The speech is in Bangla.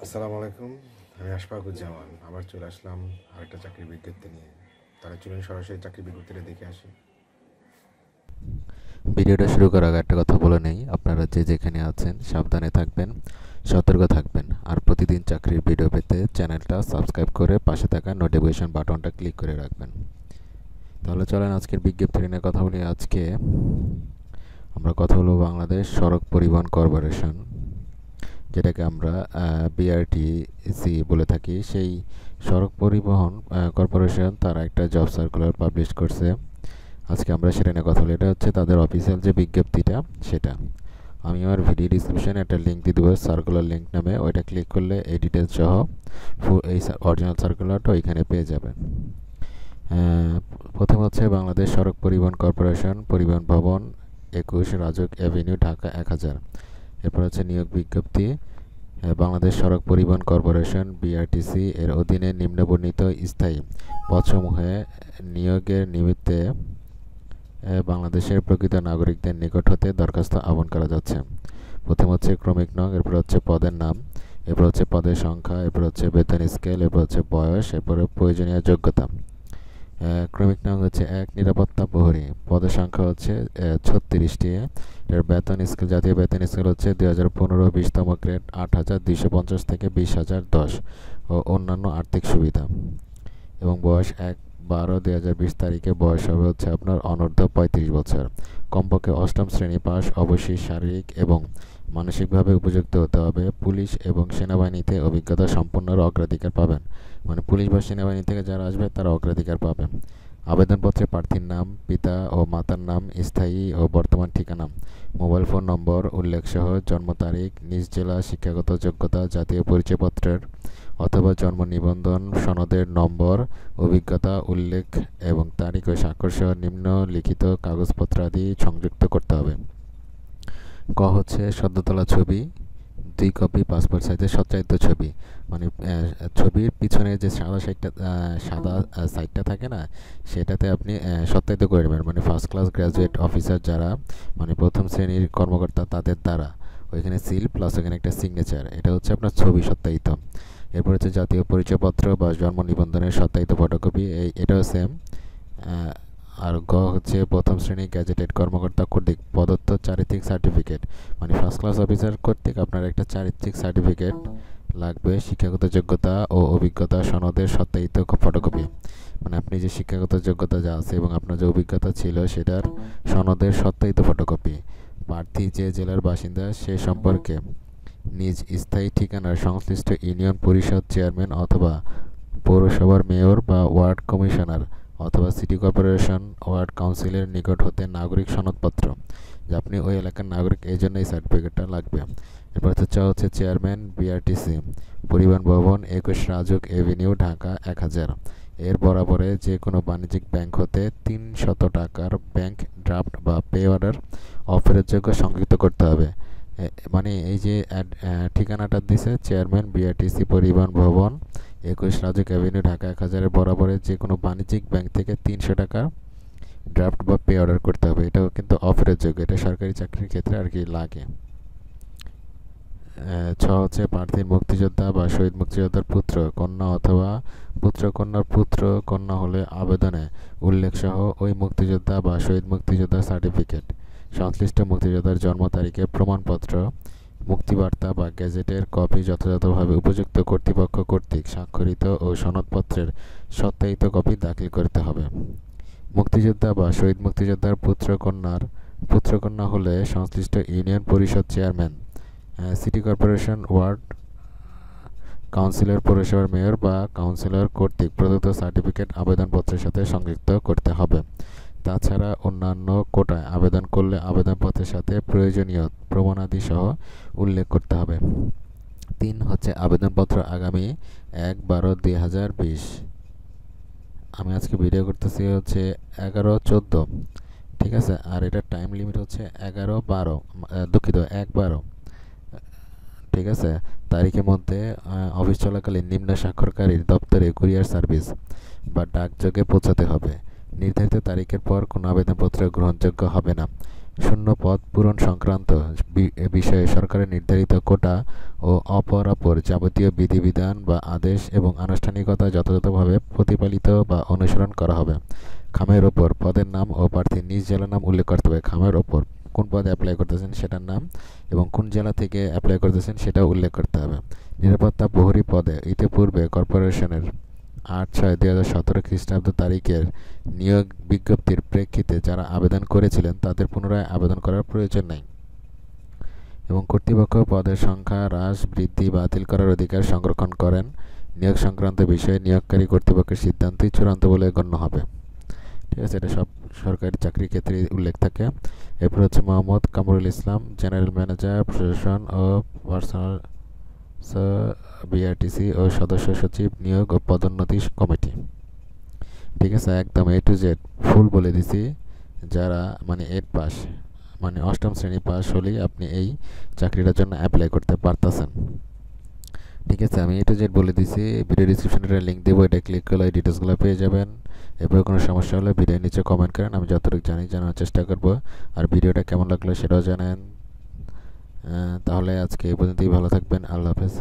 আসসালামু আলাইকুম। আমি আশফাকুজ্জামান আবার চলে আসলাম আরেকটা চাকরির বিজ্ঞপ্তি নিয়ে। তাহলে চলুন সরাসরি চাকরির বিজ্ঞপ্তিটা দেখে আসি। ভিডিওটা শুরু করার আগে একটা কথা বলে নেই, আপনারা যে যেখানে আছেন সাবধানে থাকবেন, সতর্ক থাকবেন। আর প্রতিদিন চাকরির ভিডিও পেতে চ্যানেলটা সাবস্ক্রাইব করে পাশে থাকা নোটিফিকেশন বাটনটা ক্লিক করে রাখবেন। তাহলে চলেন আজকের বিজ্ঞপ্তি নিয়ে কথা বলি। আজকে আমরা কথা বলবো বাংলাদেশ সড়ক পরিবহন কর্পোরেশন, যেটাকে আমরা বিআরটিসি বলে থাকি। সেই সড়ক পরিবহন কর্পোরেশন তারা একটা জব সার্কুলার পাবলিশ করছে। আজকে আমরা সেটা নিয়ে কথা বলি। এটা হচ্ছে তাদের অফিসিয়াল যে বিজ্ঞপ্তিটা সেটা। আমি আমার ভিডিও ডিসক্রিপশনে একটা লিঙ্ক দিয়ে দেবো, সার্কুলার লিঙ্ক নামে। ওইটা ক্লিক করলে এই ডিটেলস সহ এই অরিজিনাল সার্কুলারটা ওইখানে পেয়ে যাবেন। প্রথম হচ্ছে বাংলাদেশ সড়ক পরিবহন কর্পোরেশন, পরিবহন ভবন, 21 রাজুক অ্যাভিনিউ, ঢাকা 1000। এরপর হচ্ছে নিয়োগ বিজ্ঞপ্তি। বাংলাদেশ সড়ক পরিবহন কর্পোরেশন বিআরটিসি এর অধীনে নিম্নবর্ণিত স্থায়ী পদসমূহে নিয়োগের নিমিত্তে বাংলাদেশের প্রকৃত নাগরিকদের নিকট হতে দরখাস্ত আহ্বান করা যাচ্ছে। প্রথম হচ্ছে ক্রমিক নং, এরপর হচ্ছে পদের নাম, এরপর হচ্ছে পদের সংখ্যা, এরপর হচ্ছে বেতন স্কেল, এরপর হচ্ছে বয়স, এরপরে প্রয়োজনীয় যোগ্যতা। ক্রমিক নং হচ্ছে 1 নিরাপত্তা প্রহরী, পদের সংখ্যা হচ্ছে 36টি। এর বেতন স্কেল, জাতীয় বেতন স্কেল হচ্ছে 2015-20তম গ্রেড 8,250 থেকে 20,010 ও অন্যান্য আর্থিক সুবিধা। এবং বয়স 1/12/2020 তারিখে বয়স হবে হচ্ছে আপনার অনূর্ধ্ব 35 বছর। কমপক্ষে অষ্টম শ্রেণী পাস, অবশ্যই শারীরিক এবং মানসিকভাবে উপযুক্ত হতে হবে। পুলিশ এবং সেনাবাহিনীতে অভিজ্ঞতা সম্পন্নরা অগ্রাধিকার পাবেন, মানে পুলিশ বা সেনাবাহিনী থেকে যারা আসবে তারা অগ্রাধিকার পাবে। আবেদনপত্রে প্রার্থীর নাম, পিতা ও মাতার নাম, স্থায়ী ও বর্তমান ঠিকানা, মোবাইল ফোন নম্বর উল্লেখসহ জন্ম তারিখ, নিজ জেলা, শিক্ষাগত যোগ্যতা, জাতীয় পরিচয়পত্রের অথবা জন্ম নিবন্ধন সনদের নম্বর, অভিজ্ঞতা উল্লেখ এবং তারিখ ও স্বাক্ষরসহ নিম্নলিখিত কাগজপত্রাদি সংযুক্ত করতে হবে। ক হচ্ছে সদ্য তোলা ছবি 2 কপি, পাসপোর্ট সাইজের সত্যায়িত ছবি, মানে ছবির পিছনে যে সাদা সাইডটা থাকে না, সেটাতে আপনি সত্যায়িত করে নেবেন। মানে ফার্স্ট ক্লাস গ্র্যাজুয়েট অফিসার যারা, মানে প্রথম শ্রেণীর কর্মকর্তা, তাদের দ্বারা ওইখানে সিল প্লাস ওইখানে একটা সিগনেচার, এটা হচ্ছে আপনার ছবি সত্যায়িত। এরপর হচ্ছে জাতীয় পরিচয়পত্র বা জন্ম নিবন্ধনের সত্যায়িত ফটোকপি, এটাও সেম। আর গ হচ্ছে প্রথম শ্রেণী গ্যাজেটেড কর্মকর্তা কর্তৃক প্রদত্ত চারিত্রিক সার্টিফিকেট, মানে ফার্স্ট ক্লাস অফিসার কর্তৃক আপনার একটা চারিত্রিক সার্টিফিকেট লাগবে। শিক্ষাগত যোগ্যতা ও অভিজ্ঞতা সনদের সত্যায়িত ফটোকপি, মানে আপনি যে শিক্ষাগত যোগ্যতা যা আছে এবং আপনার যে অভিজ্ঞতা ছিল সেটার সনদের সত্যায়িত ফটোকপি। প্রার্থী যে জেলার বাসিন্দা সে সম্পর্কে নিজ স্থায়ী ঠিকানার সংশ্লিষ্ট ইউনিয়ন পরিষদ চেয়ারম্যান অথবা পৌরসভার মেয়র বা ওয়ার্ড কমিশনার অথবা সিটি কর্পোরেশন ওয়ার্ড কাউন্সিলের নিকট হতে নাগরিক সনদপত্র, যে আপনি ওই এলাকার নাগরিক, এই জন্য এই সার্টিফিকেটটা লাগবে। এরপর হচ্ছে চেয়ারম্যান বিআরটিসি, পরিবহন ভবন, 21 রাজুক এভিনিউ, ঢাকা 1000। এর বরাবরে যে কোনো বাণিজ্যিক ব্যাংক হতে 300 টাকার ব্যাংক ড্রাফট বা পে অর্ডার অফেরতযোগ্য সংযুক্ত করতে হবে। মানে এই যে ঠিকানাটা দিছে চেয়ারম্যান বিআরটিসি, পরিবহন ভবন, 21 রাজুক অ্যাভিনিউ, ঢাকা 1000 বরাবরে যে কোনো বাণিজ্যিক ব্যাংক থেকে 300 টাকা ড্রাফট বা পে অর্ডার করতে হবে। এটাও কিন্তু অফারের যোগ্য, এটা সরকারি চাকরির ক্ষেত্রে আর কি লাগে। হচ্ছে প্রার্থীর মুক্তিযোদ্ধা বা শহীদ মুক্তিযোদ্ধার পুত্র কন্যা অথবা পুত্র কন্যার পুত্র কন্যা হলে আবেদনে উল্লেখ সহ ওই মুক্তিযোদ্ধা বা শহীদ মুক্তিযোদ্ধার সার্টিফিকেট, সংশ্লিষ্ট মুক্তিযোদ্ধার জন্ম তারিখের প্রমাণপত্র, মুক্তিবার্তা বা গেজেটের কপি যথাযথভাবে উপযুক্ত কর্তৃপক্ষ কর্তৃক স্বাক্ষরিত ও সনদপত্রের সত্যায়িত কপি দাখিল করতে হবে। মুক্তিযোদ্ধা বা শহীদ মুক্তিযোদ্ধার পুত্রকন্যা হলে সংশ্লিষ্ট ইউনিয়ন পরিষদ chairman, city corporation, ward councillor, পৌরসভার মেয়র বা কাউন্সিলর কর্তৃক প্রদত্ত সার্টিফিকেট আবেদনপত্রের সাথে সংযুক্ত করতে হবে। তাছাড়া অন্যান্য কোটায় আবেদন করলে আবেদনপত্রের সাথে প্রয়োজনীয় প্রমাণাদি সহ উল্লেখ করতে হবে। 3 হচ্ছে আবেদনপত্র আগামী 1/12/2020। আমি আজকে ভিডিও করতেছি হচ্ছে 11/14, ঠিক আছে। আর এটার টাইম লিমিট হচ্ছে 11/12, দুঃখিত 1/12, ঠিক আছে। তারিখের মধ্যে অফিস চলাকালীন নিম্ন স্বাক্ষরকারীর দপ্তরে কুরিয়ার সার্ভিস বা ডাকযোগে পৌঁছাতে হবে। নির্ধারিত তারিখের পর কোনো আবেদনপত্র গ্রহণযোগ্য হবে না। শূন্য পদ পূরণ সংক্রান্ত বিষয়ে সরকারের নির্ধারিত কোটা ও অপরাপর যাবতীয় বিধিবিধান বা আদেশ এবং আনুষ্ঠানিকতা যথাযথভাবে প্রতিপালিত বা অনুসরণ করা হবে। খামের ওপর পদের নাম ও প্রার্থীর নিজ জেলার নাম উল্লেখ করতে হবে। খামের ওপর কোন পদে অ্যাপ্লাই করতেছেন সেটার নাম এবং কোন জেলা থেকে অ্যাপ্লাই করতেছেন সেটাও উল্লেখ করতে হবে। নিরাপত্তা প্রহরী পদে ইতিপূর্বে কর্পোরেশনের ৮/৬/২০১৭ খ্রিস্টাব্দ তারিখের নিয়োগ বিজ্ঞপ্তির প্রেক্ষিতে যারা আবেদন করেছিলেন তাদের পুনরায় আবেদন করার প্রয়োজন নেই এবং কর্তৃপক্ষ পদের সংখ্যা হ্রাস বৃদ্ধি বাতিল করার অধিকার সংরক্ষণ করেন। নিয়োগ সংক্রান্ত বিষয়ে নিয়োগকারী কর্তৃপক্ষের সিদ্ধান্তই চূড়ান্ত বলে গণ্য হবে। ঠিক আছে, এটা সব সরকারি চাকরির ক্ষেত্রে উল্লেখ থাকে। এরপর হচ্ছে মোহাম্মদ কামরুল ইসলাম, জেনারেল ম্যানেজার প্রশাসন ও পার্সোনাল বিআরটিসি ও সদস্য সচিব নিয়োগ ও পদোন্নতি কমিটি। ঠিক আছে, একদম A to Z ফুল বলে দিছি। যারা মানে 8 পাস মানে অষ্টম শ্রেণী পাস হলেই আপনি এই চাকরিটার জন্য অ্যাপ্লাই করতে পারতেছেন। ঠিক আছে, আমি A to Z বলে দিছি। ভিডিও ডিসক্রিপশনে লিঙ্ক দেবো, এটা ক্লিক করলে এই ডিটেলসগুলো পেয়ে যাবেন। এরপরে কোনো সমস্যা হলে ভিডিওর নিচে কমেন্ট করেন, আমি যতটুকু জানি জানার চেষ্টা করব। আর ভিডিওটা কেমন লাগলো সেটাও জানেন। তাহলে আজকে এই পর্যন্তই, ভালো থাকবেন, আল্লাহ হাফেজ।